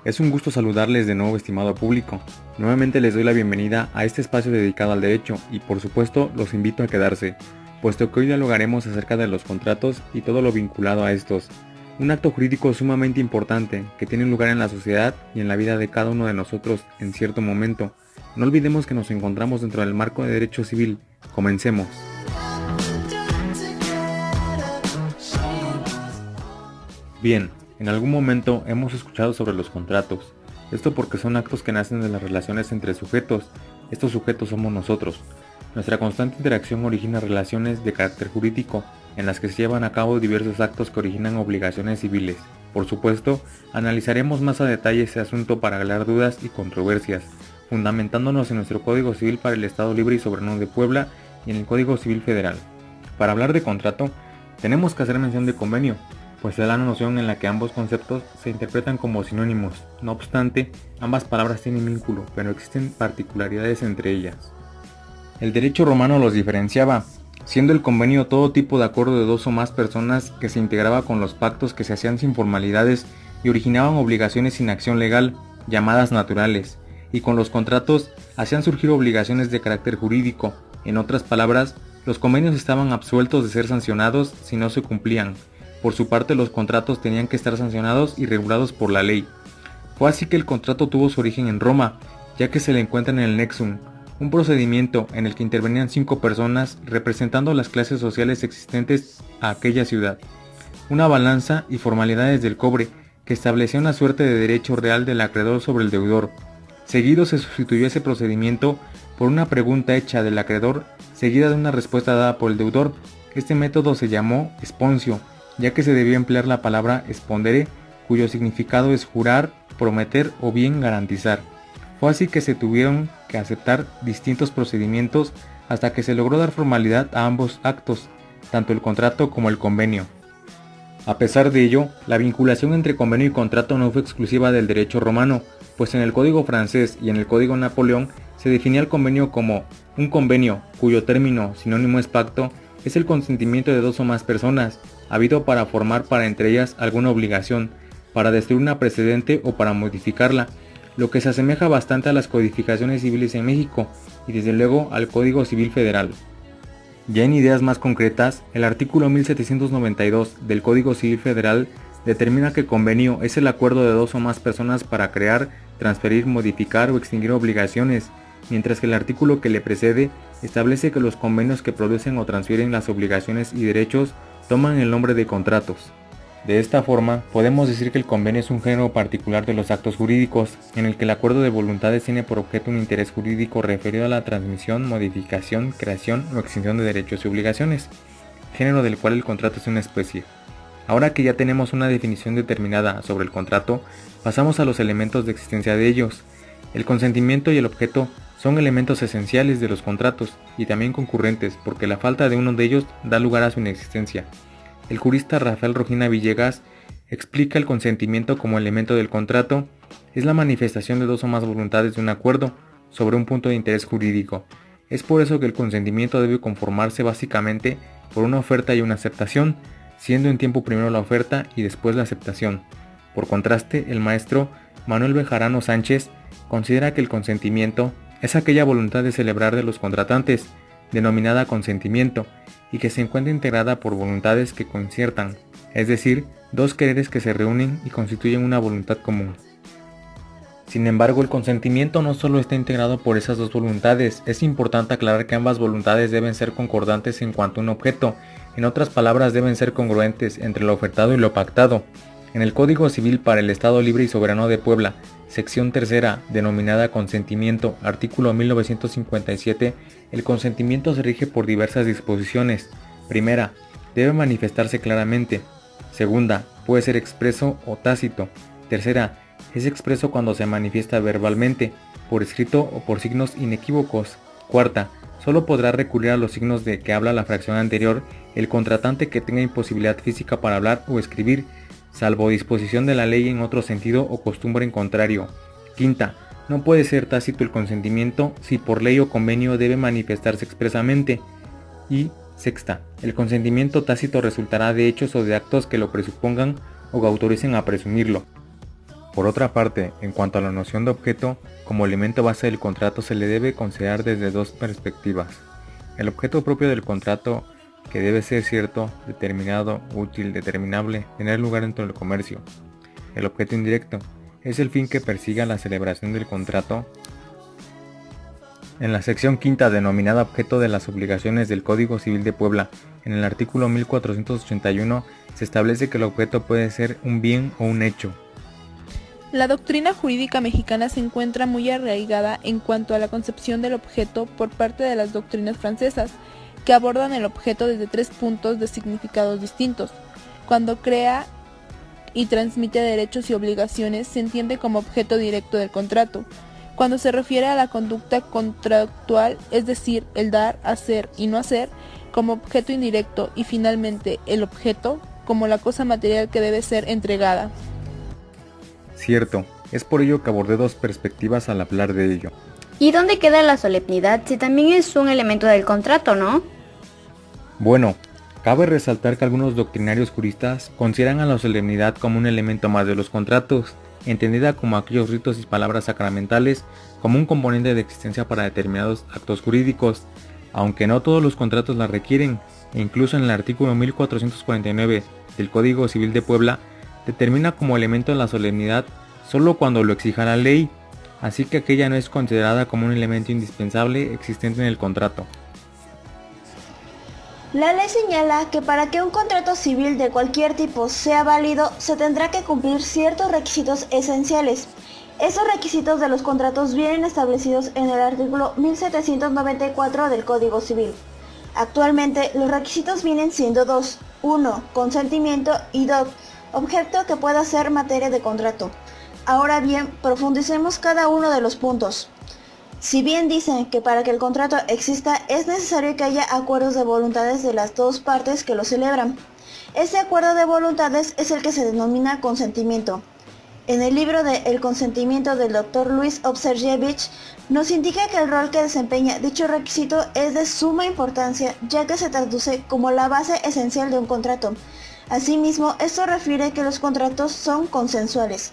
Es un gusto saludarles de nuevo, estimado público. Nuevamente les doy la bienvenida a este espacio dedicado al derecho y por supuesto los invito a quedarse, puesto que hoy dialogaremos acerca de los contratos y todo lo vinculado a estos. Un acto jurídico sumamente importante que tiene lugar en la sociedad y en la vida de cada uno de nosotros en cierto momento. No olvidemos que nos encontramos dentro del marco de derecho civil. Comencemos. Bien, en algún momento hemos escuchado sobre los contratos. Esto porque son actos que nacen de las relaciones entre sujetos. Estos sujetos somos nosotros. Nuestra constante interacción origina relaciones de carácter jurídico, en las que se llevan a cabo diversos actos que originan obligaciones civiles. Por supuesto, analizaremos más a detalle ese asunto para aclarar dudas y controversias, fundamentándonos en nuestro Código Civil para el Estado Libre y Soberano de Puebla y en el Código Civil Federal. Para hablar de contrato, tenemos que hacer mención de convenio, pues es la noción en la que ambos conceptos se interpretan como sinónimos. No obstante, ambas palabras tienen vínculo, pero existen particularidades entre ellas. El derecho romano los diferenciaba, siendo el convenio todo tipo de acuerdo de dos o más personas que se integraba con los pactos que se hacían sin formalidades y originaban obligaciones sin acción legal, llamadas naturales, y con los contratos hacían surgir obligaciones de carácter jurídico. En otras palabras, los convenios estaban absueltos de ser sancionados si no se cumplían. Por su parte, los contratos tenían que estar sancionados y regulados por la ley. Fue así que el contrato tuvo su origen en Roma, ya que se le encuentra en el Nexum, un procedimiento en el que intervenían 5 personas representando las clases sociales existentes a aquella ciudad, una balanza y formalidades del cobre que establecía una suerte de derecho real del acreedor sobre el deudor. Seguido se sustituyó ese procedimiento por una pregunta hecha del acreedor seguida de una respuesta dada por el deudor. Este método se llamó esponsio, ya que se debía emplear la palabra espondere, cuyo significado es jurar, prometer o bien garantizar. Fue así que se tuvieron que aceptar distintos procedimientos hasta que se logró dar formalidad a ambos actos, tanto el contrato como el convenio. A pesar de ello, la vinculación entre convenio y contrato no fue exclusiva del derecho romano, pues en el Código francés y en el Código Napoleón se definía el convenio como un convenio cuyo término sinónimo es pacto, es el consentimiento de dos o más personas, habido para formar para entre ellas alguna obligación, para destruir una precedente o para modificarla, lo que se asemeja bastante a las codificaciones civiles en México y desde luego al Código Civil Federal. Ya en ideas más concretas, el artículo 1792 del Código Civil Federal determina que convenio es el acuerdo de dos o más personas para crear, transferir, modificar o extinguir obligaciones, mientras que el artículo que le precede establece que los convenios que producen o transfieren las obligaciones y derechos toman el nombre de contratos. De esta forma, podemos decir que el convenio es un género particular de los actos jurídicos, en el que el acuerdo de voluntades tiene por objeto un interés jurídico referido a la transmisión, modificación, creación o extinción de derechos y obligaciones, género del cual el contrato es una especie. Ahora que ya tenemos una definición determinada sobre el contrato, pasamos a los elementos de existencia de ellos. El consentimiento y el objeto son elementos esenciales de los contratos y también concurrentes, porque la falta de uno de ellos da lugar a su inexistencia. El jurista Rafael Rojina Villegas explica el consentimiento como elemento del contrato, es la manifestación de dos o más voluntades de un acuerdo sobre un punto de interés jurídico. Es por eso que el consentimiento debe conformarse básicamente por una oferta y una aceptación, siendo en tiempo primero la oferta y después la aceptación. Por contraste, el maestro Manuel Bejarano Sánchez considera que el consentimiento es aquella voluntad de celebrar de los contratantes, denominada consentimiento, y que se encuentra integrada por voluntades que conciertan, es decir, dos quereres que se reúnen y constituyen una voluntad común. Sin embargo, el consentimiento no solo está integrado por esas dos voluntades, es importante aclarar que ambas voluntades deben ser concordantes en cuanto a un objeto, en otras palabras deben ser congruentes entre lo ofertado y lo pactado. En el Código Civil para el Estado Libre y Soberano de Puebla, sección tercera, denominada consentimiento, artículo 1957, el consentimiento se rige por diversas disposiciones. Primera, debe manifestarse claramente. Segunda, puede ser expreso o tácito. Tercera, es expreso cuando se manifiesta verbalmente, por escrito o por signos inequívocos. Cuarta, solo podrá recurrir a los signos de que habla la fracción anterior el contratante que tenga imposibilidad física para hablar o escribir, salvo disposición de la ley en otro sentido o costumbre en contrario. Quinta, no puede ser tácito el consentimiento si por ley o convenio debe manifestarse expresamente. Y Sexta, el consentimiento tácito resultará de hechos o de actos que lo presupongan o que autoricen a presumirlo. Por otra parte, en cuanto a la noción de objeto, como elemento base del contrato se le debe considerar desde dos perspectivas. El objeto propio del contrato, que debe ser cierto, determinado, útil, determinable, tener lugar dentro del comercio. El objeto indirecto es el fin que persiga la celebración del contrato. En la sección quinta, denominada objeto de las obligaciones del Código Civil de Puebla, en el artículo 1481, se establece que el objeto puede ser un bien o un hecho. La doctrina jurídica mexicana se encuentra muy arraigada en cuanto a la concepción del objeto por parte de las doctrinas francesas, que abordan el objeto desde tres puntos de significados distintos. Cuando crea y transmite derechos y obligaciones, se entiende como objeto directo del contrato. Cuando se refiere a la conducta contractual, es decir, el dar, hacer y no hacer, como objeto indirecto, y finalmente el objeto, como la cosa material que debe ser entregada. Cierto, es por ello que abordé dos perspectivas al hablar de ello. ¿Y dónde queda la solemnidad si también es un elemento del contrato, no? Bueno, cabe resaltar que algunos doctrinarios juristas consideran a la solemnidad como un elemento más de los contratos, entendida como aquellos ritos y palabras sacramentales como un componente de existencia para determinados actos jurídicos, aunque no todos los contratos la requieren, e incluso en el artículo 1449 del Código Civil de Puebla determina como elemento de la solemnidad solo cuando lo exija la ley, así que aquella no es considerada como un elemento indispensable existente en el contrato. La ley señala que para que un contrato civil de cualquier tipo sea válido, se tendrá que cumplir ciertos requisitos esenciales. Esos requisitos de los contratos vienen establecidos en el artículo 1794 del Código Civil. Actualmente, los requisitos vienen siendo dos: 1. Consentimiento y 2. Objeto que pueda ser materia de contrato. Ahora bien, profundicemos cada uno de los puntos. Si bien dicen que para que el contrato exista es necesario que haya acuerdos de voluntades de las dos partes que lo celebran. Ese acuerdo de voluntades es el que se denomina consentimiento. En el libro de El consentimiento del Dr. Luis Obserjevich nos indica que el rol que desempeña dicho requisito es de suma importancia, ya que se traduce como la base esencial de un contrato. Asimismo, esto refiere que los contratos son consensuales.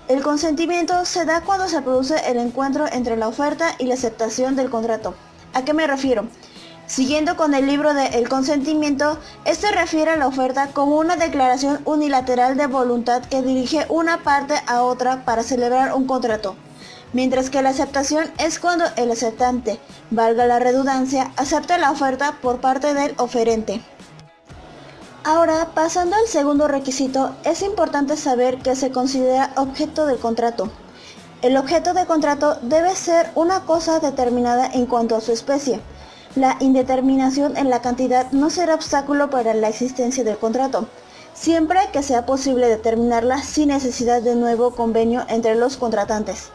El consentimiento se da cuando se produce el encuentro entre la oferta y la aceptación del contrato. ¿A qué me refiero? Siguiendo con el libro de El consentimiento, este refiere a la oferta como una declaración unilateral de voluntad que dirige una parte a otra para celebrar un contrato, mientras que la aceptación es cuando el aceptante, valga la redundancia, acepta la oferta por parte del oferente. Ahora, pasando al segundo requisito, es importante saber que se considera objeto del contrato. El objeto de contrato debe ser una cosa determinada en cuanto a su especie. La indeterminación en la cantidad no será obstáculo para la existencia del contrato, siempre que sea posible determinarla sin necesidad de nuevo convenio entre los contratantes.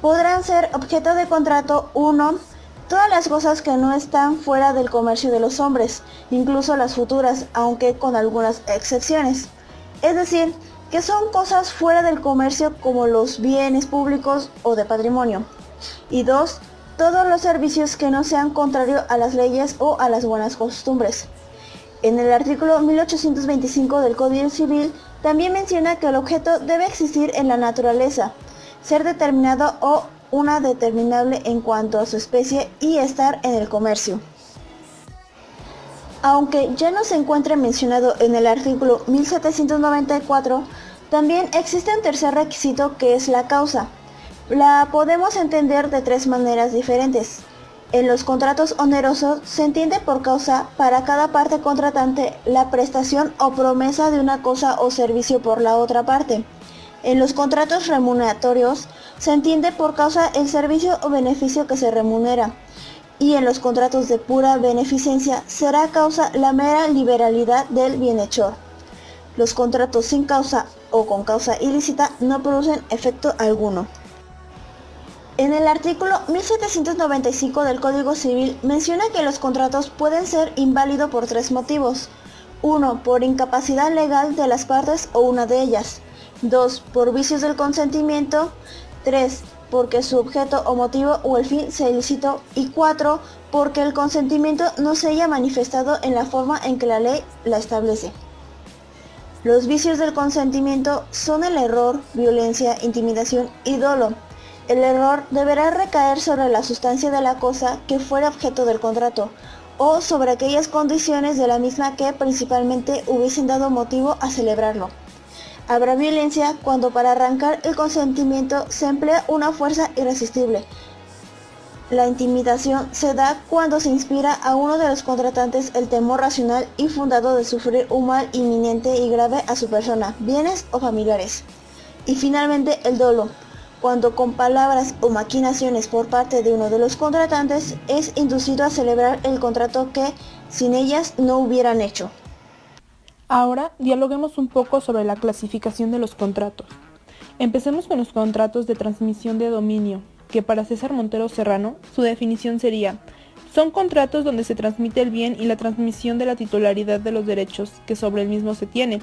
Podrán ser objeto de contrato 1. Todas las cosas que no están fuera del comercio de los hombres, incluso las futuras, aunque con algunas excepciones. Es decir, que son cosas fuera del comercio como los bienes públicos o de patrimonio. Y 2. Todos los servicios que no sean contrarios a las leyes o a las buenas costumbres. En el artículo 1825 del Código Civil también menciona que el objeto debe existir en la naturaleza, ser determinado o una determinable en cuanto a su especie y estar en el comercio. Aunque ya no se encuentre mencionado en el artículo 1794, también existe un tercer requisito que es la causa. La podemos entender de tres maneras diferentes. En los contratos onerosos se entiende por causa para cada parte contratante la prestación o promesa de una cosa o servicio por la otra parte. En los contratos remuneratorios se entiende por causa el servicio o beneficio que se remunera, y en los contratos de pura beneficencia será causa la mera liberalidad del bienhechor. Los contratos sin causa o con causa ilícita no producen efecto alguno. En el artículo 1795 del Código Civil menciona que los contratos pueden ser inválidos por tres motivos. 1. Por incapacidad legal de las partes o una de ellas. 2. Por vicios del consentimiento. 3. porque su objeto o motivo o el fin sea ilícito, y 4, porque el consentimiento no se haya manifestado en la forma en que la ley la establece. Los vicios del consentimiento son el error, violencia, intimidación y dolo. El error deberá recaer sobre la sustancia de la cosa que fuera objeto del contrato, o sobre aquellas condiciones de la misma que principalmente hubiesen dado motivo a celebrarlo. Habrá violencia cuando para arrancar el consentimiento se emplea una fuerza irresistible. La intimidación se da cuando se inspira a uno de los contratantes el temor racional y fundado de sufrir un mal inminente y grave a su persona, bienes o familiares. Y finalmente el dolo, cuando con palabras o maquinaciones por parte de uno de los contratantes es inducido a celebrar el contrato que sin ellas no hubieran hecho. Ahora dialoguemos un poco sobre la clasificación de los contratos. Empecemos con los contratos de transmisión de dominio, que para César Montero Serrano, su definición sería: son contratos donde se transmite el bien y la transmisión de la titularidad de los derechos que sobre el mismo se tiene,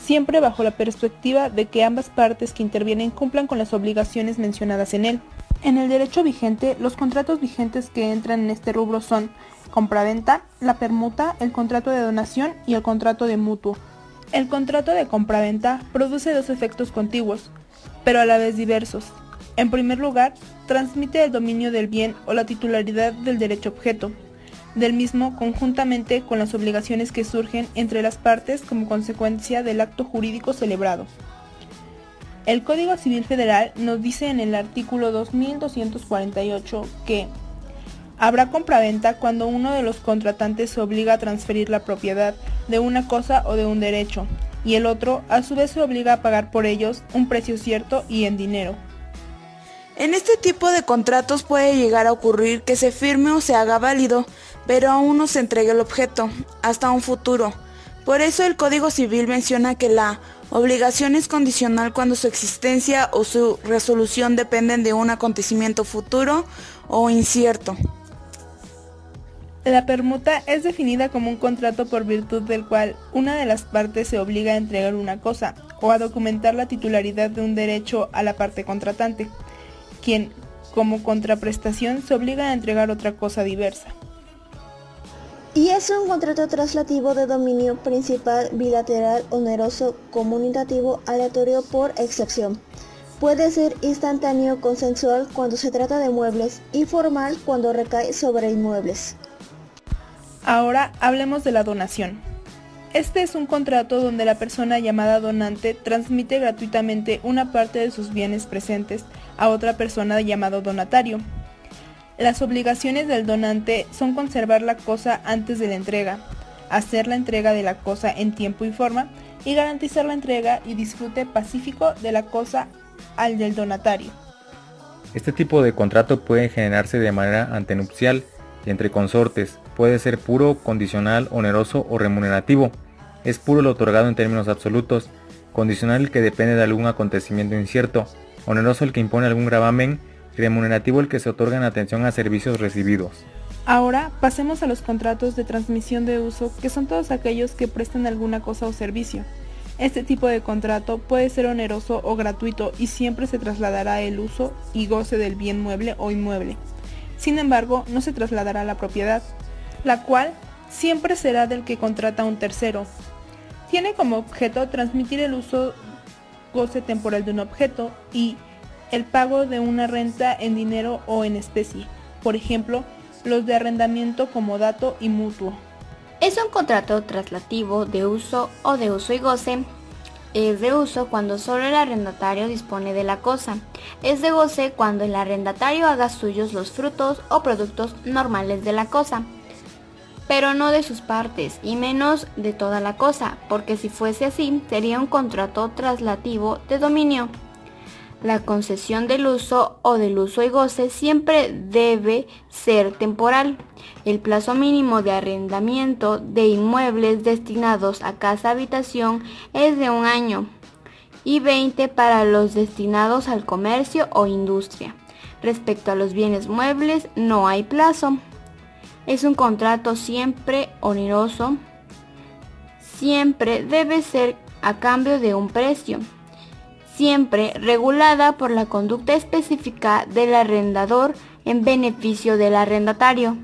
siempre bajo la perspectiva de que ambas partes que intervienen cumplan con las obligaciones mencionadas en él. En el derecho vigente, los contratos vigentes que entran en este rubro son compraventa, la permuta, el contrato de donación y el contrato de mutuo. El contrato de compraventa produce dos efectos contiguos, pero a la vez diversos. En primer lugar, transmite el dominio del bien o la titularidad del derecho objeto, del mismo conjuntamente con las obligaciones que surgen entre las partes como consecuencia del acto jurídico celebrado. El Código Civil Federal nos dice en el artículo 2248 que habrá compraventa cuando uno de los contratantes se obliga a transferir la propiedad de una cosa o de un derecho, y el otro a su vez se obliga a pagar por ellos un precio cierto y en dinero. En este tipo de contratos puede llegar a ocurrir que se firme o se haga válido, pero aún no se entregue el objeto, hasta un futuro. Por eso el Código Civil menciona que la obligación es condicional cuando su existencia o su resolución dependen de un acontecimiento futuro o incierto. La permuta es definida como un contrato por virtud del cual una de las partes se obliga a entregar una cosa o a documentar la titularidad de un derecho a la parte contratante, quien, como contraprestación, se obliga a entregar otra cosa diversa. Y es un contrato traslativo de dominio principal, bilateral, oneroso, comunicativo, aleatorio por excepción. Puede ser instantáneo, consensual cuando se trata de muebles y formal cuando recae sobre inmuebles. Ahora hablemos de la donación. Este es un contrato donde la persona llamada donante transmite gratuitamente una parte de sus bienes presentes a otra persona llamado donatario. Las obligaciones del donante son conservar la cosa antes de la entrega, hacer la entrega de la cosa en tiempo y forma y garantizar la entrega y disfrute pacífico de la cosa al del donatario. Este tipo de contrato puede generarse de manera antenupcial y entre consortes. Puede ser puro, condicional, oneroso o remunerativo. Es puro el otorgado en términos absolutos, condicional el que depende de algún acontecimiento incierto, oneroso el que impone algún gravamen y remunerativo el que se otorga en atención a servicios recibidos. Ahora pasemos a los contratos de transmisión de uso, que son todos aquellos que prestan alguna cosa o servicio. Este tipo de contrato puede ser oneroso o gratuito y siempre se trasladará el uso y goce del bien mueble o inmueble. Sin embargo, no se trasladará la propiedad, la cual siempre será del que contrata a un tercero. Tiene como objeto transmitir el uso goce temporal de un objeto y el pago de una renta en dinero o en especie, por ejemplo, los de arrendamiento comodato y mutuo. Es un contrato traslativo de uso o de uso y goce. Es de uso cuando solo el arrendatario dispone de la cosa. Es de goce cuando el arrendatario haga suyos los frutos o productos normales de la cosa, pero no de sus partes y menos de toda la cosa, porque si fuese así sería un contrato traslativo de dominio. La concesión del uso o del uso y goce siempre debe ser temporal. El plazo mínimo de arrendamiento de inmuebles destinados a casa-habitación es de 1 año y 20 para los destinados al comercio o industria. Respecto a los bienes muebles no hay plazo. Es un contrato siempre oneroso. Siempre debe ser a cambio de un precio. siempre regulada por la conducta específica del arrendador en beneficio del arrendatario.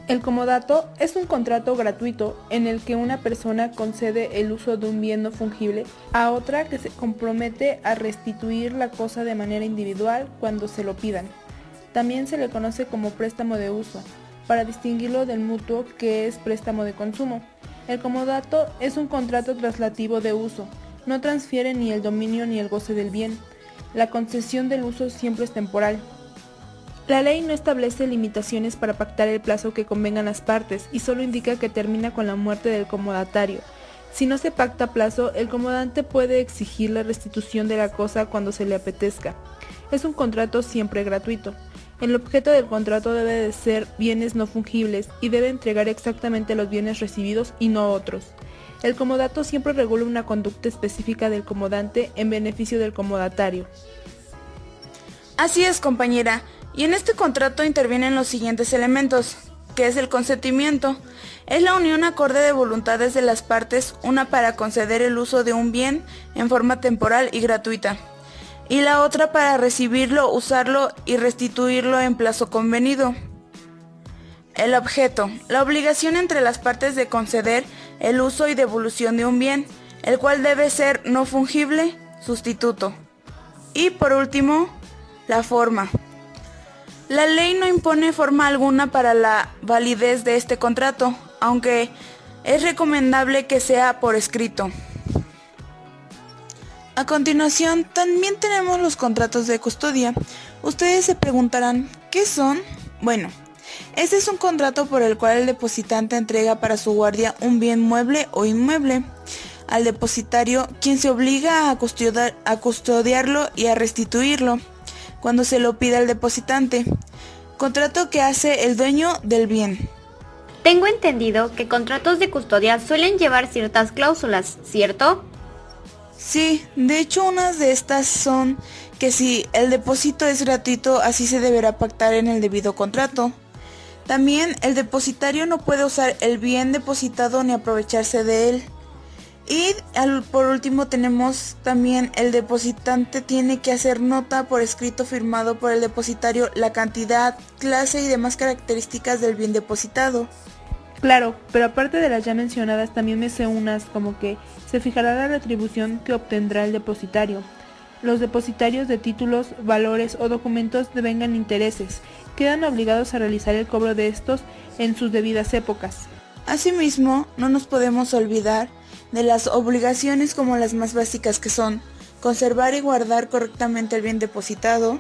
El comodato es un contrato gratuito en el que una persona concede el uso de un bien no fungible a otra que se compromete a restituir la cosa de manera individual cuando se lo pidan. También se le conoce como préstamo de uso, para distinguirlo del mutuo, que es préstamo de consumo. El comodato es un contrato traslativo de uso, no transfiere ni el dominio ni el goce del bien. La concesión del uso siempre es temporal. La ley no establece limitaciones para pactar el plazo que convengan las partes y solo indica que termina con la muerte del comodatario. Si no se pacta plazo, el comodante puede exigir la restitución de la cosa cuando se le apetezca. Es un contrato siempre gratuito. El objeto del contrato debe de ser bienes no fungibles y debe entregar exactamente los bienes recibidos y no otros. El comodato siempre regula una conducta específica del comodante en beneficio del comodatario. Así es, compañera. Y en este contrato intervienen los siguientes elementos, que es el consentimiento. Es la unión acorde de voluntades de las partes, una para conceder el uso de un bien en forma temporal y gratuita, y la otra para recibirlo, usarlo y restituirlo en plazo convenido. El objeto, la obligación entre las partes de conceder el uso y devolución de un bien, el cual debe ser no fungible, sustituto. Y por último, la forma. La ley no impone forma alguna para la validez de este contrato, aunque es recomendable que sea por escrito. A continuación, también tenemos los contratos de custodia. Ustedes se preguntarán, ¿qué son? Bueno, este es un contrato por el cual el depositante entrega para su guardia un bien mueble o inmueble al depositario, quien se obliga a custodiarlo y a restituirlo cuando se lo pida el depositante. Contrato que hace el dueño del bien. Tengo entendido que contratos de custodia suelen llevar ciertas cláusulas, ¿cierto? Sí, de hecho unas de estas son que si el depósito es gratuito, así se deberá pactar en el debido contrato. También el depositario no puede usar el bien depositado ni aprovecharse de él. Y por último tenemos también el depositante tiene que hacer nota por escrito firmado por el depositario la cantidad, clase y demás características del bien depositado. Claro, pero aparte de las ya mencionadas también me sé unas como que se fijará la retribución que obtendrá el depositario. Los depositarios de títulos, valores o documentos devengan intereses, quedan obligados a realizar el cobro de estos en sus debidas épocas. Asimismo, no nos podemos olvidar de las obligaciones como las más básicas que son conservar y guardar correctamente el bien depositado,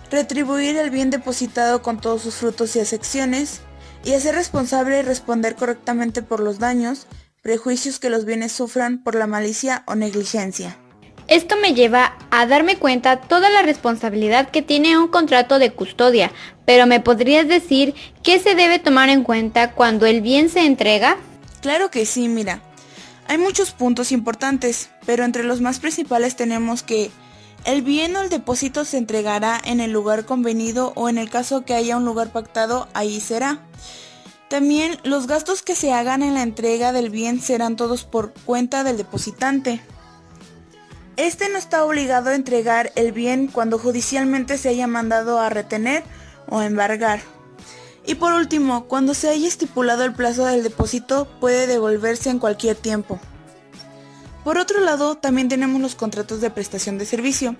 retribuir el bien depositado con todos sus frutos y excepciones, y hacer responsable y responder correctamente por los daños, prejuicios que los bienes sufran por la malicia o negligencia. Esto me lleva a darme cuenta toda la responsabilidad que tiene un contrato de custodia, pero ¿me podrías decir qué se debe tomar en cuenta cuando el bien se entrega? Claro que sí, mira. Hay muchos puntos importantes, pero entre los más principales tenemos que el bien o el depósito se entregará en el lugar convenido o en el caso que haya un lugar pactado, ahí será. También los gastos que se hagan en la entrega del bien serán todos por cuenta del depositante. Este no está obligado a entregar el bien cuando judicialmente se haya mandado a retener o embargar. Y por último, cuando se haya estipulado el plazo del depósito, puede devolverse en cualquier tiempo. Por otro lado, también tenemos los contratos de prestación de servicio.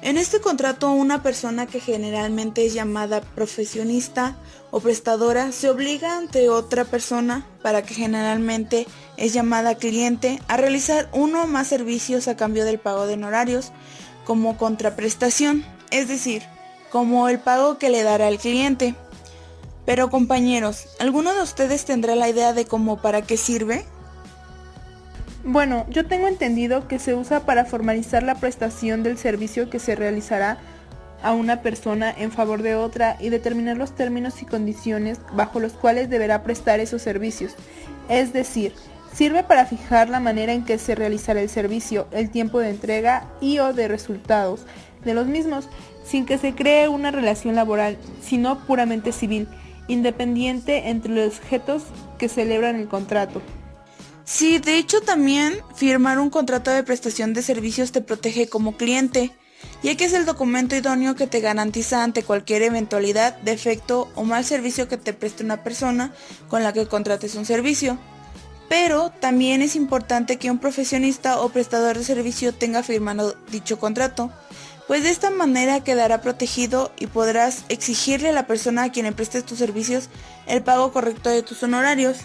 En este contrato, una persona que generalmente es llamada profesionista o prestadora se obliga ante otra persona, para que generalmente es llamada cliente, a realizar uno o más servicios a cambio del pago de honorarios como contraprestación, es decir, como el pago que le dará el cliente. Pero compañeros, ¿alguno de ustedes tendrá la idea de cómo para qué sirve? Bueno, yo tengo entendido que se usa para formalizar la prestación del servicio que se realizará a una persona en favor de otra y determinar los términos y condiciones bajo los cuales deberá prestar esos servicios. Es decir, sirve para fijar la manera en que se realizará el servicio, el tiempo de entrega y o de resultados de los mismos, sin que se cree una relación laboral, sino puramente civil, independiente entre los sujetos que celebran el contrato. Sí, de hecho también firmar un contrato de prestación de servicios te protege como cliente, ya que es el documento idóneo que te garantiza ante cualquier eventualidad, defecto o mal servicio que te preste una persona con la que contrates un servicio. Pero también es importante que un profesionista o prestador de servicio tenga firmado dicho contrato, pues de esta manera quedará protegido y podrás exigirle a la persona a quien le prestes tus servicios el pago correcto de tus honorarios.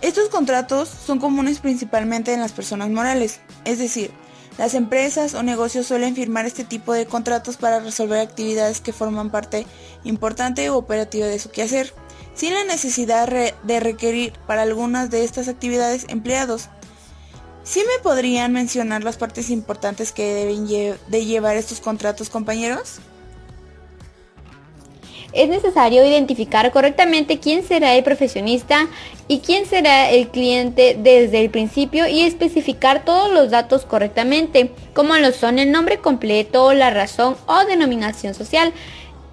Estos contratos son comunes principalmente en las personas morales, es decir, las empresas o negocios suelen firmar este tipo de contratos para resolver actividades que forman parte importante o operativa de su quehacer, sin la necesidad de requerir para algunas de estas actividades empleados. ¿Sí me podrían mencionar las partes importantes que deben de llevar estos contratos, compañeros? Es necesario identificar correctamente quién será el profesionista y quién será el cliente desde el principio y especificar todos los datos correctamente, como lo son el nombre completo, la razón o denominación social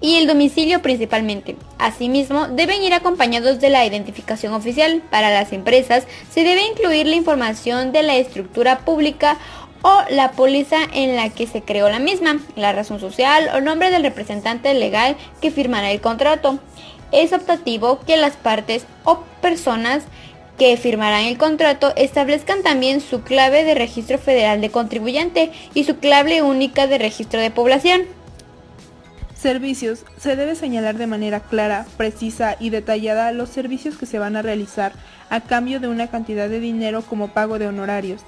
y el domicilio principalmente. Asimismo, deben ir acompañados de la identificación oficial. Para las empresas, se debe incluir la información de la estructura pública o la póliza en la que se creó la misma, la razón social o nombre del representante legal que firmará el contrato. Es optativo que las partes o personas que firmarán el contrato establezcan también su clave de registro federal de contribuyente y su clave única de registro de población. Servicios. Se debe señalar de manera clara, precisa y detallada los servicios que se van a realizar a cambio de una cantidad de dinero como pago de honorarios.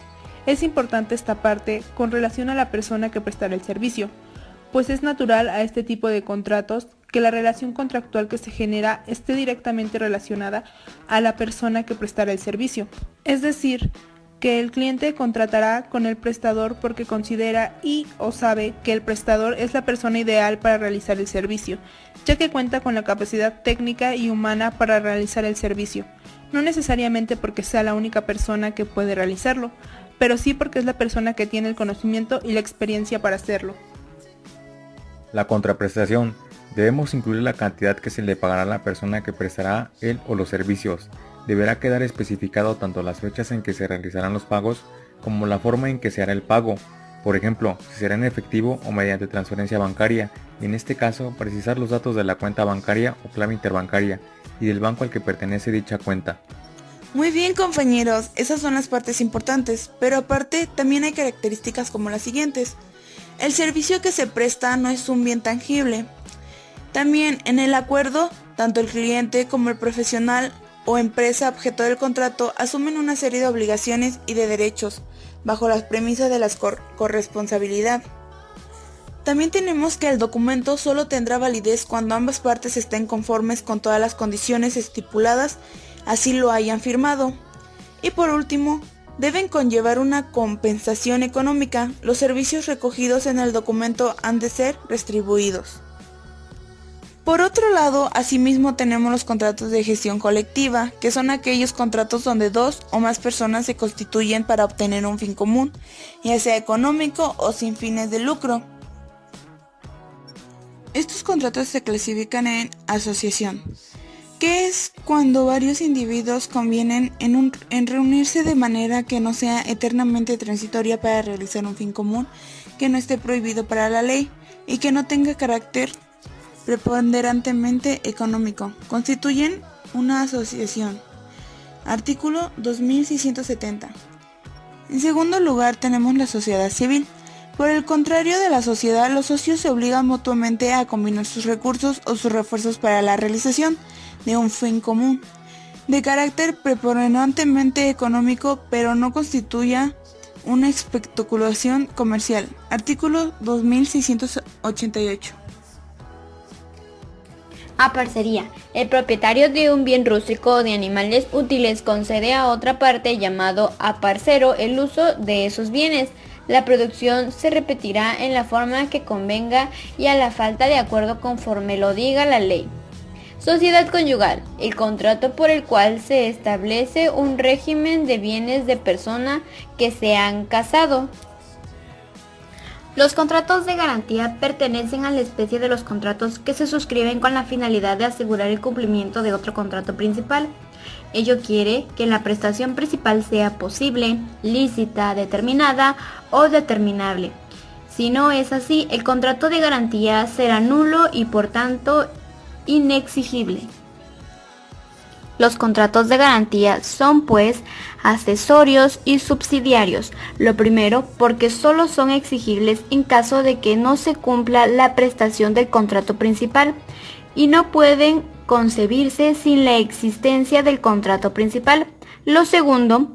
Es importante esta parte con relación a la persona que prestará el servicio, pues es natural a este tipo de contratos que la relación contractual que se genera esté directamente relacionada a la persona que prestará el servicio. Es decir, que el cliente contratará con el prestador porque considera y o sabe que el prestador es la persona ideal para realizar el servicio, ya que cuenta con la capacidad técnica y humana para realizar el servicio, no necesariamente porque sea la única persona que puede realizarlo, pero sí porque es la persona que tiene el conocimiento y la experiencia para hacerlo. La contraprestación. Debemos incluir la cantidad que se le pagará a la persona que prestará el o los servicios. Deberá quedar especificado tanto las fechas en que se realizarán los pagos como la forma en que se hará el pago. Por ejemplo, si será en efectivo o mediante transferencia bancaria, y en este caso precisar los datos de la cuenta bancaria o clave interbancaria y del banco al que pertenece dicha cuenta. Muy bien, compañeros, esas son las partes importantes, pero aparte también hay características como las siguientes. El servicio que se presta no es un bien tangible. También en el acuerdo, tanto el cliente como el profesional o empresa objeto del contrato asumen una serie de obligaciones y de derechos, bajo las premisas de la corresponsabilidad. También tenemos que el documento solo tendrá validez cuando ambas partes estén conformes con todas las condiciones estipuladas, así lo hayan firmado. Y por último, deben conllevar una compensación económica. Los servicios recogidos en el documento han de ser retribuidos. Por otro lado, asimismo tenemos los contratos de gestión colectiva, que son aquellos contratos donde dos o más personas se constituyen para obtener un fin común, ya sea económico o sin fines de lucro. Estos contratos se clasifican en asociación, que es cuando varios individuos convienen en reunirse de manera que no sea eternamente transitoria para realizar un fin común, que no esté prohibido para la ley y que no tenga carácter preponderantemente económico. Constituyen una asociación. Artículo 2670. En segundo lugar tenemos la sociedad civil. Por el contrario de la sociedad, los socios se obligan mutuamente a combinar sus recursos o sus refuerzos para la realización de un fin común, de carácter preponderantemente económico, pero no constituya una especulación comercial. Artículo 2688. Aparcería. El propietario de un bien rústico o de animales útiles concede a otra parte llamado aparcero el uso de esos bienes. La producción se repetirá en la forma que convenga y a la falta de acuerdo conforme lo diga la ley. Sociedad conyugal. El contrato por el cual se establece un régimen de bienes de persona que se han casado. Los contratos de garantía pertenecen a la especie de los contratos que se suscriben con la finalidad de asegurar el cumplimiento de otro contrato principal. Ello quiere que la prestación principal sea posible, lícita, determinada o determinable. Si no es así, el contrato de garantía será nulo y por tanto inexigible. Los contratos de garantía son pues accesorios y subsidiarios. Lo primero, porque solo son exigibles en caso de que no se cumpla la prestación del contrato principal y no pueden concebirse sin la existencia del contrato principal. Lo segundo,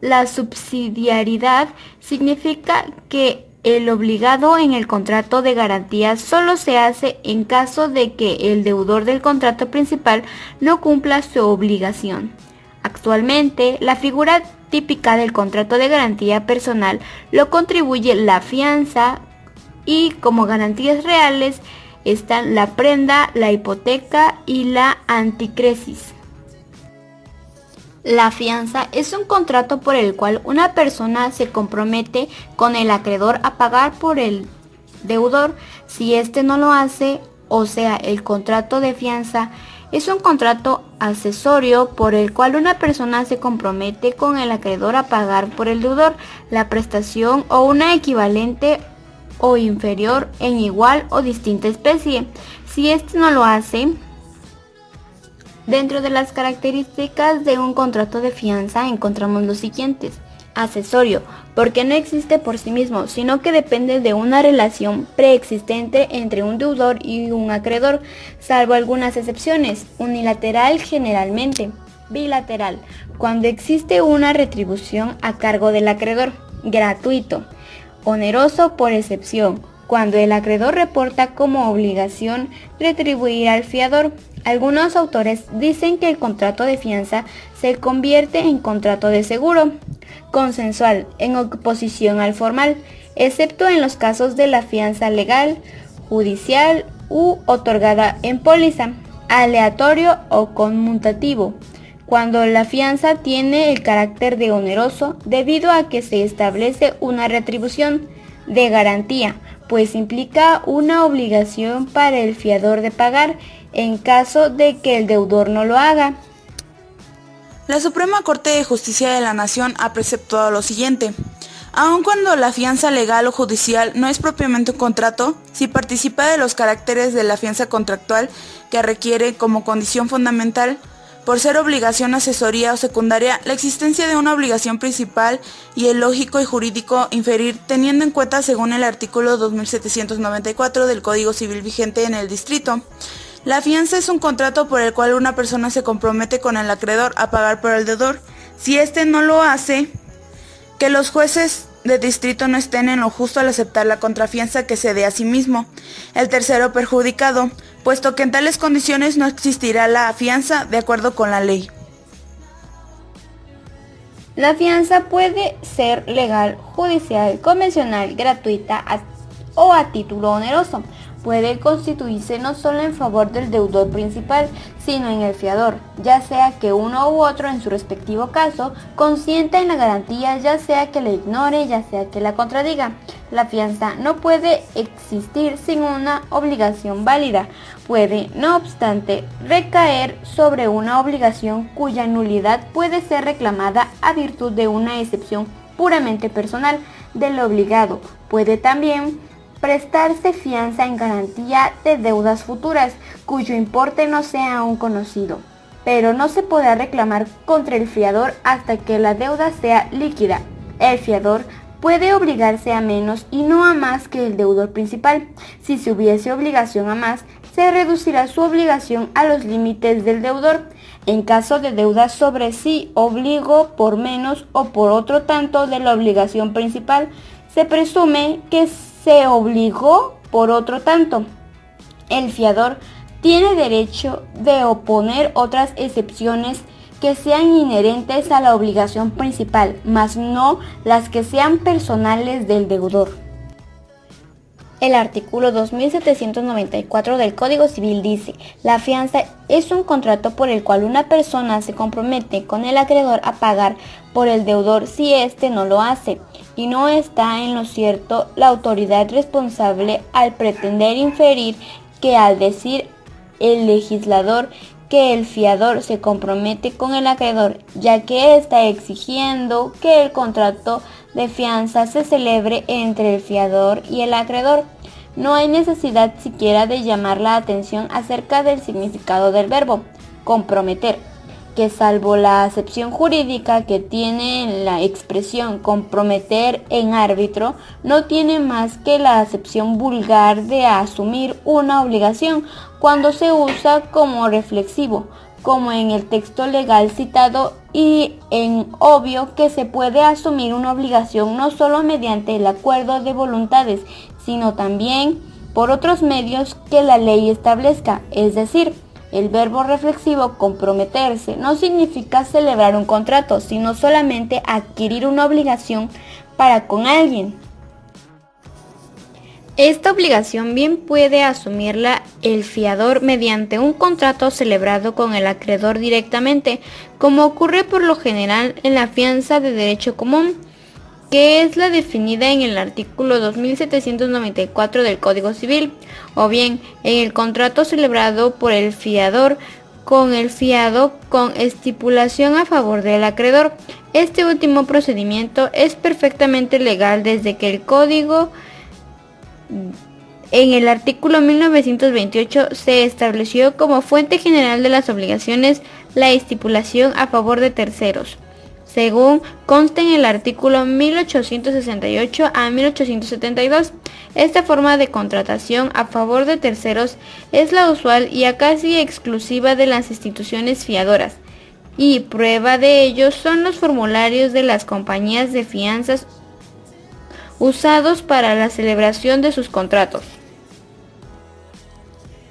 la subsidiariedad significa que el obligado en el contrato de garantía solo se hace en caso de que el deudor del contrato principal no cumpla su obligación. Actualmente, la figura típica del contrato de garantía personal lo contribuye la fianza y como garantías reales están la prenda, la hipoteca y la anticresis. La fianza es un contrato por el cual una persona se compromete con el acreedor a pagar por el deudor si éste no lo hace, o sea, el contrato de fianza es un contrato accesorio por el cual una persona se compromete con el acreedor a pagar por el deudor la prestación o una equivalente o inferior en igual o distinta especie. Si éste no lo hace, dentro de las características de un contrato de fianza encontramos los siguientes. Accesorio, porque no existe por sí mismo, sino que depende de una relación preexistente entre un deudor y un acreedor, salvo algunas excepciones. Unilateral generalmente. Bilateral, cuando existe una retribución a cargo del acreedor. Gratuito. Oneroso por excepción, cuando el acreedor reporta como obligación retribuir al fiador. Algunos autores dicen que el contrato de fianza se convierte en contrato de seguro. Consensual, en oposición al formal, excepto en los casos de la fianza legal, judicial u otorgada en póliza. Aleatorio o conmutativo, cuando la fianza tiene el carácter de oneroso debido a que se establece una retribución de garantía, pues implica una obligación para el fiador de pagar en caso de que el deudor no lo haga. La Suprema Corte de Justicia de la Nación ha preceptuado lo siguiente. Aun cuando la fianza legal o judicial no es propiamente un contrato, si participa de los caracteres de la fianza contractual que requiere como condición fundamental, por ser obligación accesoria o secundaria, la existencia de una obligación principal y el lógico y jurídico inferir, teniendo en cuenta según el artículo 2794 del Código Civil vigente en el distrito. La fianza es un contrato por el cual una persona se compromete con el acreedor a pagar por el deudor. Si éste no lo hace, que los jueces de distrito no estén en lo justo al aceptar la contrafianza que se dé a sí mismo. El tercero perjudicado, puesto que en tales condiciones no existirá la fianza de acuerdo con la ley. La fianza puede ser legal, judicial, convencional, gratuita o a título oneroso. Puede constituirse no solo en favor del deudor principal, sino en el fiador, ya sea que uno u otro en su respectivo caso consienta en la garantía, ya sea que la ignore, ya sea que la contradiga. La fianza no puede existir sin una obligación válida. Puede, no obstante, recaer sobre una obligación cuya nulidad puede ser reclamada a virtud de una excepción puramente personal del obligado. Puede también prestarse fianza en garantía de deudas futuras, cuyo importe no sea aún conocido, pero no se podrá reclamar contra el fiador hasta que la deuda sea líquida. El fiador puede obligarse a menos y no a más que el deudor principal. Si se hubiese obligación a más, se reducirá su obligación a los límites del deudor. En caso de deuda sobre sí, obligó por menos o por otro tanto de la obligación principal, se presume que se obligó por otro tanto. El fiador tiene derecho de oponer otras excepciones que sean inherentes a la obligación principal, mas no las que sean personales del deudor. El artículo 2794 del Código Civil dice: la fianza es un contrato por el cual una persona se compromete con el acreedor a pagar por el deudor si éste no lo hace, y no está en lo cierto la autoridad responsable al pretender inferir que al decir el legislador que el fiador se compromete con el acreedor, ya que está exigiendo que el contrato de fianza se celebre entre el fiador y el acreedor. No hay necesidad siquiera de llamar la atención acerca del significado del verbo comprometer, que salvo la acepción jurídica que tiene en la expresión comprometer en árbitro, no tiene más que la acepción vulgar de asumir una obligación cuando se usa como reflexivo, como en el texto legal citado, y en obvio que se puede asumir una obligación no solo mediante el acuerdo de voluntades, sino también por otros medios que la ley establezca, es decir, el verbo reflexivo comprometerse no significa celebrar un contrato, sino solamente adquirir una obligación para con alguien. Esta obligación bien puede asumirla el fiador mediante un contrato celebrado con el acreedor directamente, como ocurre por lo general en la fianza de derecho común, que es la definida en el artículo 2794 del Código Civil, o bien en el contrato celebrado por el fiador con el fiado con estipulación a favor del acreedor. Este último procedimiento es perfectamente legal desde que el Código en el artículo 1928 se estableció como fuente general de las obligaciones la estipulación a favor de terceros, según consta en el artículo 1868 a 1872. Esta forma de contratación a favor de terceros es la usual y casi exclusiva de las instituciones fiadoras, y prueba de ello son los formularios de las compañías de fianzas usados para la celebración de sus contratos.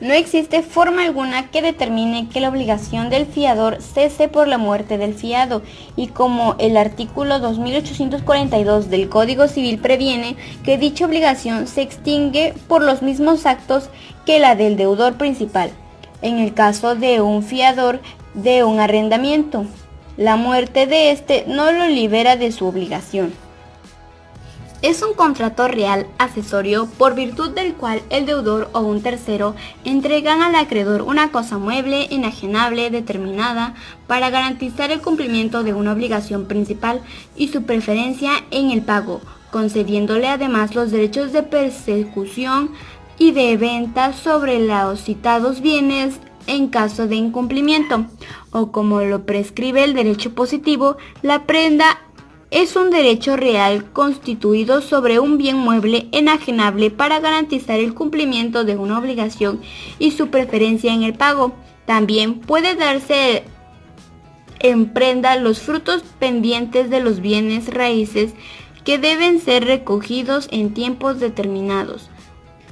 No existe forma alguna que determine que la obligación del fiador cese por la muerte del fiado, y como el artículo 2842 del Código Civil previene que dicha obligación se extingue por los mismos actos que la del deudor principal. En el caso de un fiador de un arrendamiento, la muerte de éste no lo libera de su obligación. Es un contrato real accesorio por virtud del cual el deudor o un tercero entregan al acreedor una cosa mueble, enajenable, determinada, para garantizar el cumplimiento de una obligación principal y su preferencia en el pago, concediéndole además los derechos de persecución y de venta sobre los citados bienes en caso de incumplimiento, o como lo prescribe el derecho positivo, la prenda es un derecho real constituido sobre un bien mueble enajenable para garantizar el cumplimiento de una obligación y su preferencia en el pago. También puede darse en prenda los frutos pendientes de los bienes raíces que deben ser recogidos en tiempos determinados.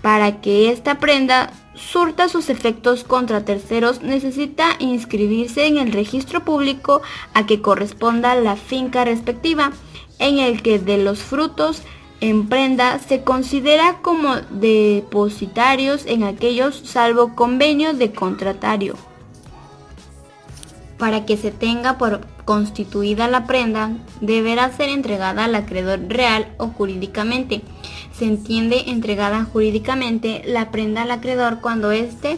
Para que esta prenda surta sus efectos contra terceros, necesita inscribirse en el registro público a que corresponda la finca respectiva, en el que de los frutos en prenda se considera como depositarios en aquellos salvo convenio de contratario. Para que se tenga por constituida la prenda, deberá ser entregada al acreedor real o jurídicamente. Se entiende entregada jurídicamente la prenda al acreedor cuando éste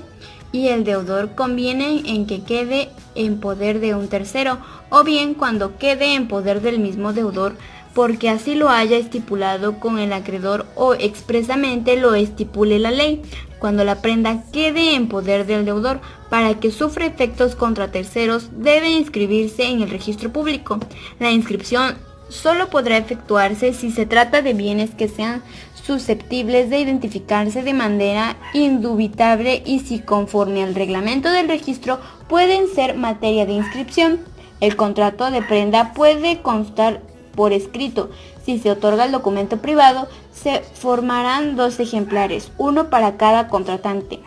y el deudor convienen en que quede en poder de un tercero, o bien cuando quede en poder del mismo deudor, porque así lo haya estipulado con el acreedor o expresamente lo estipule la ley. Cuando la prenda quede en poder del deudor, para que sufra efectos contra terceros, debe inscribirse en el registro público. La inscripción solo podrá efectuarse si se trata de bienes que sean susceptibles de identificarse de manera indubitable y si conforme al reglamento del registro pueden ser materia de inscripción. El contrato de prenda puede constar por escrito. Si se otorga el documento privado, se formarán 2 ejemplares, uno para cada contratante.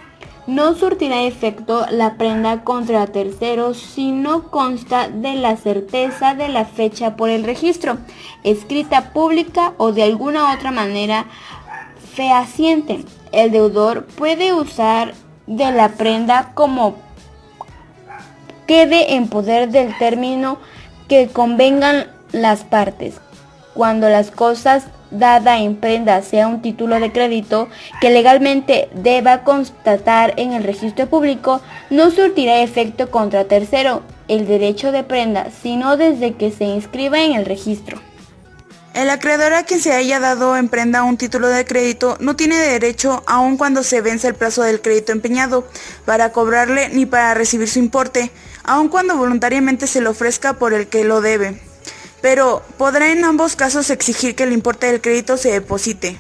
No surtirá efecto la prenda contra terceros si no consta de la certeza de la fecha por el registro, escrita pública o de alguna otra manera fehaciente. El deudor puede usar de la prenda como quede en poder del término que convengan las partes, cuando las cosas dada en prenda sea un título de crédito que legalmente deba constatar en el registro público, no surtirá efecto contra tercero el derecho de prenda, sino desde que se inscriba en el registro. El acreedor a quien se haya dado en prenda un título de crédito no tiene derecho, aun cuando se venza el plazo del crédito empeñado, para cobrarle ni para recibir su importe, aun cuando voluntariamente se le ofrezca por el que lo debe. Pero podrá en ambos casos exigir que el importe del crédito se deposite.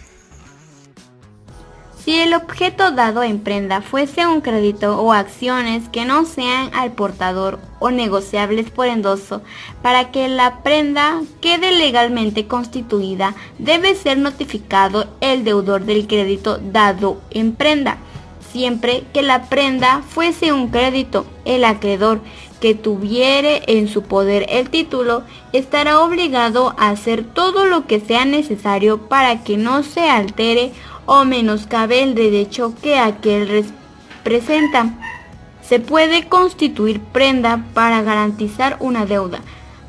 Si el objeto dado en prenda fuese un crédito o acciones que no sean al portador o negociables por endoso, para que la prenda quede legalmente constituida, debe ser notificado el deudor del crédito dado en prenda. Siempre que la prenda fuese un crédito, el acreedor que tuviere en su poder el título estará obligado a hacer todo lo que sea necesario para que no se altere o menoscabe el derecho que aquel representa. Se puede constituir prenda para garantizar una deuda,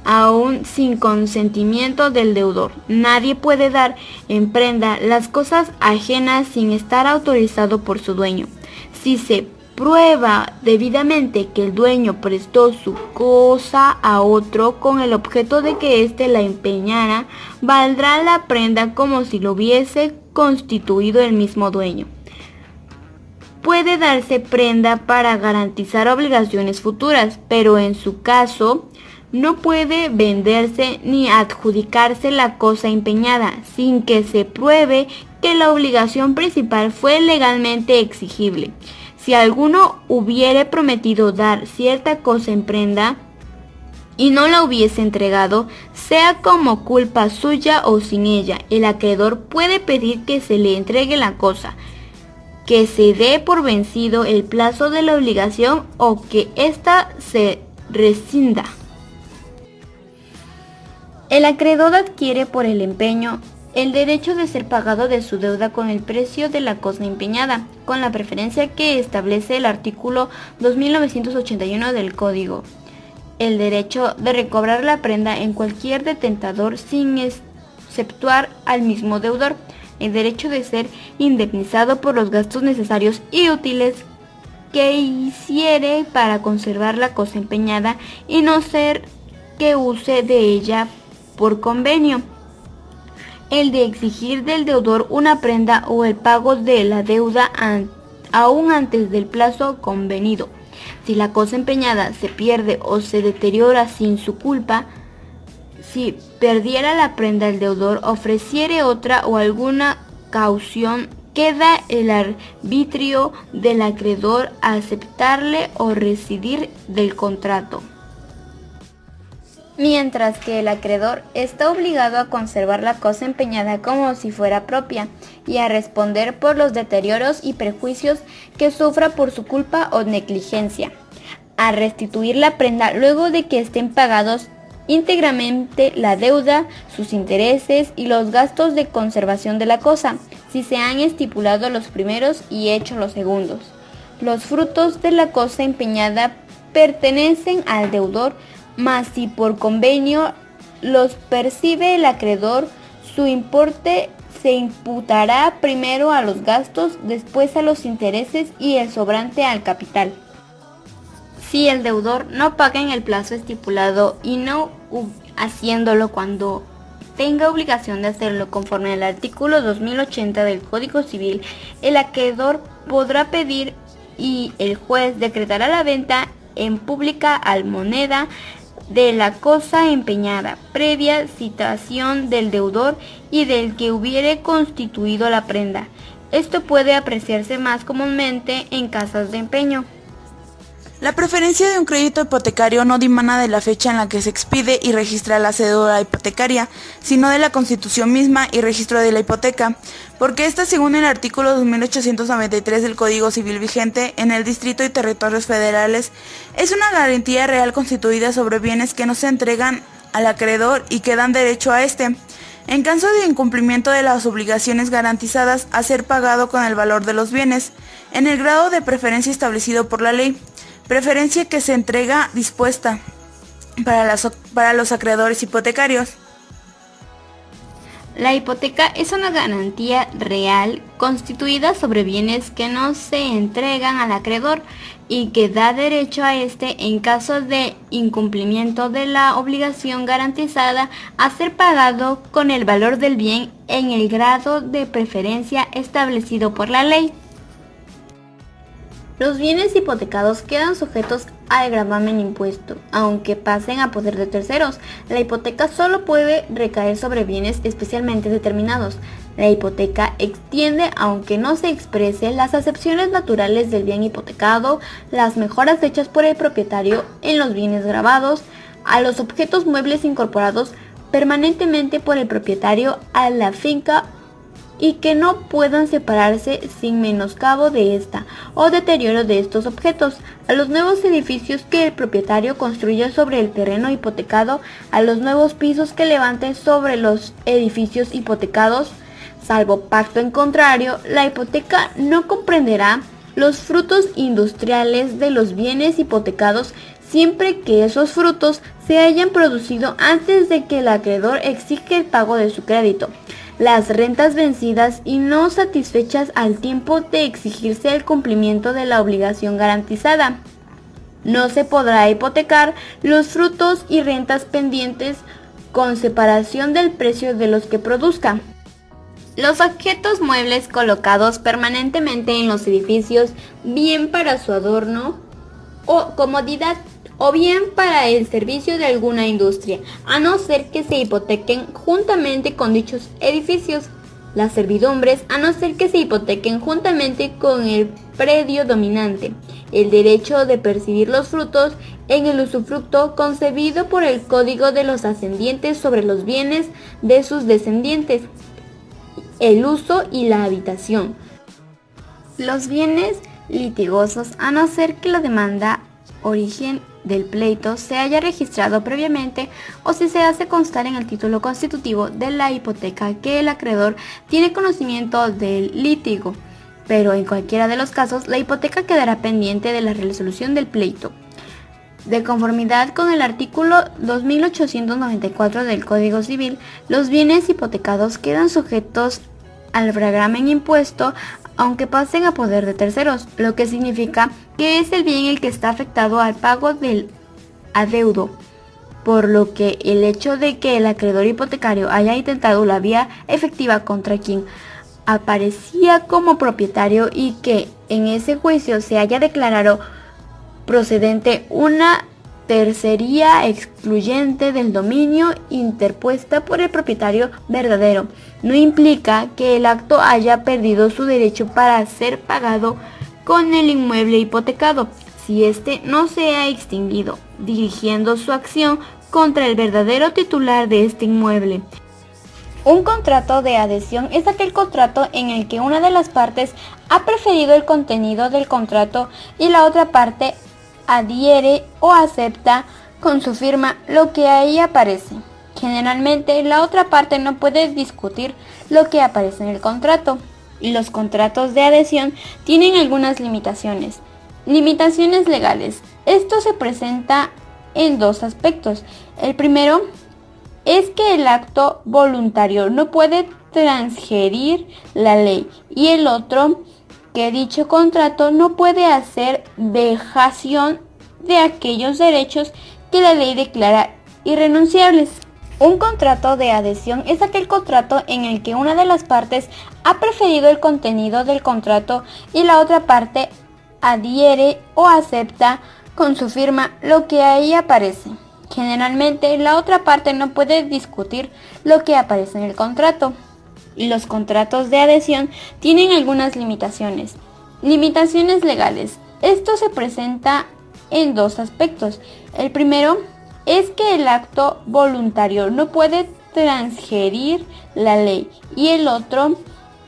aún sin consentimiento del deudor. Nadie puede dar en prenda las cosas ajenas sin estar autorizado por su dueño. Si se prueba debidamente que el dueño prestó su cosa a otro con el objeto de que éste la empeñara, valdrá la prenda como si lo hubiese constituido el mismo dueño. Puede darse prenda para garantizar obligaciones futuras, pero en su caso no puede venderse ni adjudicarse la cosa empeñada sin que se pruebe que la obligación principal fue legalmente exigible. Si alguno hubiere prometido dar cierta cosa en prenda y no la hubiese entregado, sea como culpa suya o sin ella, el acreedor puede pedir que se le entregue la cosa, que se dé por vencido el plazo de la obligación o que ésta se rescinda. El acreedor adquiere por el empeño el derecho de ser pagado de su deuda con el precio de la cosa empeñada, con la preferencia que establece el artículo 2981 del Código. El derecho de recobrar la prenda en cualquier detentador sin exceptuar al mismo deudor. El derecho de ser indemnizado por los gastos necesarios y útiles que hiciere para conservar la cosa empeñada y no ser que use de ella por convenio. El de exigir del deudor una prenda o el pago de la deuda aún antes del plazo convenido. Si la cosa empeñada se pierde o se deteriora sin su culpa, si perdiera la prenda el deudor ofreciere otra o alguna caución, queda el arbitrio del acreedor a aceptarle o rescindir del contrato. Mientras que el acreedor está obligado a conservar la cosa empeñada como si fuera propia y a responder por los deterioros y perjuicios que sufra por su culpa o negligencia, a restituir la prenda luego de que estén pagados íntegramente la deuda, sus intereses y los gastos de conservación de la cosa, si se han estipulado los primeros y hecho los segundos. Los frutos de la cosa empeñada pertenecen al deudor, mas si por convenio los percibe el acreedor, su importe se imputará primero a los gastos, después a los intereses y el sobrante al capital. Si el deudor no paga en el plazo estipulado y no haciéndolo cuando tenga obligación de hacerlo conforme al artículo 2080 del Código Civil, el acreedor podrá pedir y el juez decretará la venta en pública almoneda de la cosa empeñada, previa citación del deudor y del que hubiere constituido la prenda. Esto puede apreciarse más comúnmente en casas de empeño. La preferencia de un crédito hipotecario no dimana de la fecha en la que se expide y registra la cédula hipotecaria, sino de la constitución misma y registro de la hipoteca, porque esta, según el artículo 2893 del Código Civil vigente en el Distrito y Territorios Federales, es una garantía real constituida sobre bienes que no se entregan al acreedor y que dan derecho a éste, en caso de incumplimiento de las obligaciones garantizadas a ser pagado con el valor de los bienes, en el grado de preferencia establecido por la ley. Preferencia que se entrega dispuesta para los acreedores hipotecarios. La hipoteca es una garantía real constituida sobre bienes que no se entregan al acreedor y que da derecho a éste en caso de incumplimiento de la obligación garantizada a ser pagado con el valor del bien en el grado de preferencia establecido por la ley. Los bienes hipotecados quedan sujetos al gravamen impuesto, aunque pasen a poder de terceros. La hipoteca solo puede recaer sobre bienes especialmente determinados. La hipoteca extiende, aunque no se exprese, las acepciones naturales del bien hipotecado, las mejoras hechas por el propietario en los bienes gravados, a los objetos muebles incorporados permanentemente por el propietario a la finca y que no puedan separarse sin menoscabo de esta o deterioro de estos objetos, a los nuevos edificios que el propietario construya sobre el terreno hipotecado, a los nuevos pisos que levante sobre los edificios hipotecados. Salvo pacto en contrario, la hipoteca no comprenderá los frutos industriales de los bienes hipotecados siempre que esos frutos se hayan producido antes de que el acreedor exija el pago de su crédito. Las rentas vencidas y no satisfechas al tiempo de exigirse el cumplimiento de la obligación garantizada. No se podrá hipotecar los frutos y rentas pendientes con separación del precio de los que produzca. Los objetos muebles colocados permanentemente en los edificios, bien para su adorno o comodidad, o bien para el servicio de alguna industria, a no ser que se hipotequen juntamente con dichos edificios. Las servidumbres, a no ser que se hipotequen juntamente con el predio dominante. El derecho de percibir los frutos en el usufructo concebido por el Código de los Ascendientes sobre los bienes de sus descendientes. El uso y la habitación. Los bienes litigosos, a no ser que la demanda origen del pleito se haya registrado previamente o si se hace constar en el título constitutivo de la hipoteca que el acreedor tiene conocimiento del litigio, pero en cualquiera de los casos la hipoteca quedará pendiente de la resolución del pleito. De conformidad con el artículo 2894 del Código Civil, los bienes hipotecados quedan sujetos al gravamen impuesto aunque pasen a poder de terceros, lo que significa que es el bien el que está afectado al pago del adeudo, por lo que el hecho de que el acreedor hipotecario haya intentado la vía efectiva contra quien aparecía como propietario y que en ese juicio se haya declarado procedente una tercería excluyente del dominio interpuesta por el propietario verdadero, no implica que el acto haya perdido su derecho para ser pagado con el inmueble hipotecado, si éste no se ha extinguido, dirigiendo su acción contra el verdadero titular de este inmueble. Un contrato de adhesión es aquel contrato en el que una de las partes ha preferido el contenido del contrato y la otra parte adhiere o acepta con su firma lo que ahí aparece. Generalmente, la otra parte no puede discutir lo que aparece en el contrato. Y los contratos de adhesión tienen algunas limitaciones. Limitaciones legales. Esto se presenta en dos aspectos. El primero es que el acto voluntario no puede transgredir la ley, y el otro que dicho contrato no puede hacer dejación de aquellos derechos que la ley declara irrenunciables. Un contrato de adhesión es aquel contrato en el que una de las partes ha preferido el contenido del contrato y la otra parte adhiere o acepta con su firma lo que ahí aparece. Generalmente, la otra parte no puede discutir lo que aparece en el contrato. Y los contratos de adhesión tienen algunas limitaciones. Limitaciones legales. Esto se presenta en dos aspectos. El primero es que el acto voluntario no puede transgredir la ley, y el otro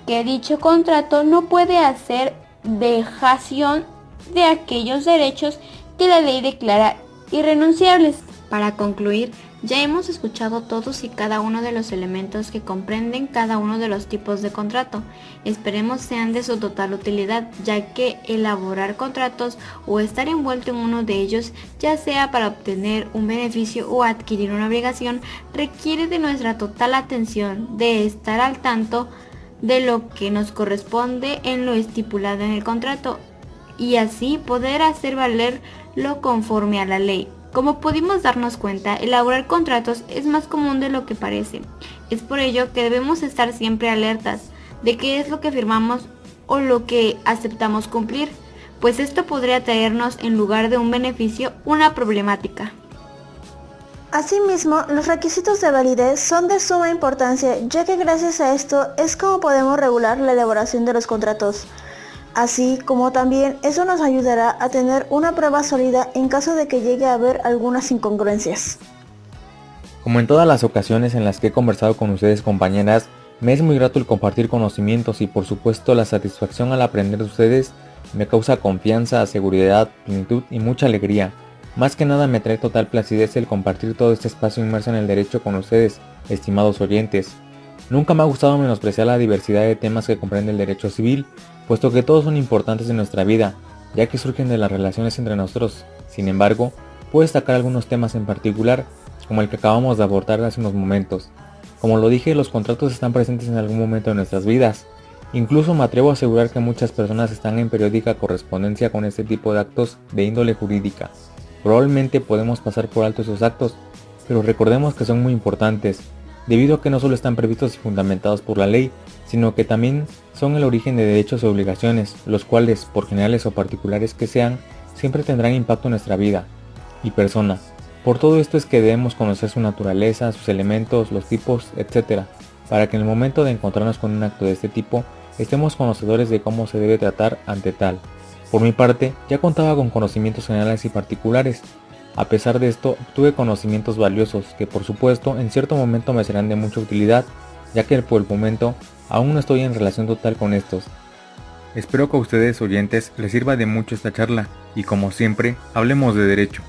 que dicho contrato no puede hacer dejación de aquellos derechos que la ley declara irrenunciables. Para concluir, Ya hemos escuchado todos y cada uno de los elementos que comprenden cada uno de los tipos de contrato. Esperemos sean de su total utilidad, ya que elaborar contratos o estar envuelto en uno de ellos, ya sea para obtener un beneficio o adquirir una obligación, requiere de nuestra total atención, de estar al tanto de lo que nos corresponde en lo estipulado en el contrato y así poder hacer valer lo conforme a la ley. Como pudimos darnos cuenta, elaborar contratos es más común de lo que parece. Es por ello que debemos estar siempre alertas de qué es lo que firmamos o lo que aceptamos cumplir, pues esto podría traernos, en lugar de un beneficio, una problemática. Asimismo, los requisitos de validez son de suma importancia, ya que gracias a esto es como podemos regular la elaboración de los contratos. Así como también eso nos ayudará a tener una prueba sólida en caso de que llegue a haber algunas incongruencias. Como en todas las ocasiones en las que he conversado con ustedes, compañeras, me es muy grato el compartir conocimientos y por supuesto la satisfacción al aprender de ustedes me causa confianza, seguridad, plenitud y mucha alegría. Más que nada me trae total placidez el compartir todo este espacio inmerso en el derecho con ustedes, estimados oyentes. Nunca me ha gustado menospreciar la diversidad de temas que comprende el derecho civil, puesto que todos son importantes en nuestra vida, ya que surgen de las relaciones entre nosotros. Sin embargo, puedo destacar algunos temas en particular, como el que acabamos de abordar hace unos momentos. Como lo dije, los contratos están presentes en algún momento de nuestras vidas. Incluso me atrevo a asegurar que muchas personas están en periódica correspondencia con este tipo de actos de índole jurídica. Probablemente podemos pasar por alto esos actos, pero recordemos que son muy importantes, debido a que no solo están previstos y fundamentados por la ley, sino que también son el origen de derechos y obligaciones, los cuales, por generales o particulares que sean, siempre tendrán impacto en nuestra vida y persona. Por todo esto es que debemos conocer su naturaleza, sus elementos, los tipos, etc., para que en el momento de encontrarnos con un acto de este tipo, estemos conocedores de cómo se debe tratar ante tal. Por mi parte, ya contaba con conocimientos generales y particulares. A pesar de esto, obtuve conocimientos valiosos que por supuesto en cierto momento me serán de mucha utilidad, ya que por el momento aún no estoy en relación total con estos. Espero que a ustedes oyentes les sirva de mucho esta charla y como siempre, hablemos de derecho.